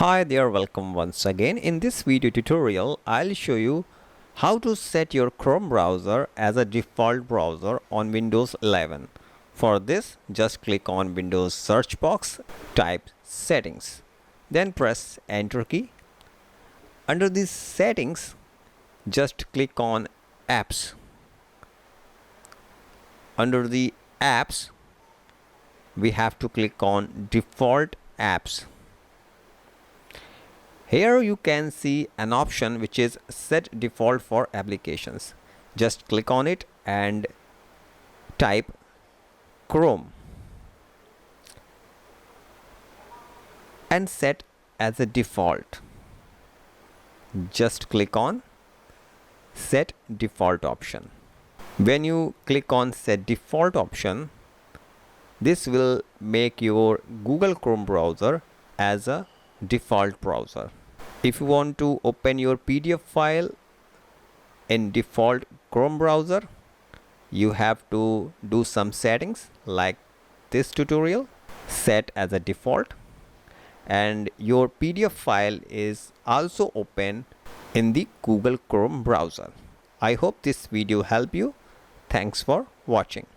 Hi there, welcome once again. In this video tutorial, I'll show you how to set your Chrome browser as a default browser on Windows 11. For this, just click on Windows search box, type settings, then press enter key. Under these settings, just click on apps. Under the apps, we have to click on default apps. Here you can see an option which is set default for applications. Just click on it and type Chrome and set as a default. Just click on set default option. When you click on set default option, this will make your Google Chrome browser as a default browser. If you want to open your PDF file in default Chrome browser, you have to do some settings like this tutorial, set as a default, and your PDF file is also open in the Google Chrome browser. I hope this video helped you. Thanks for watching.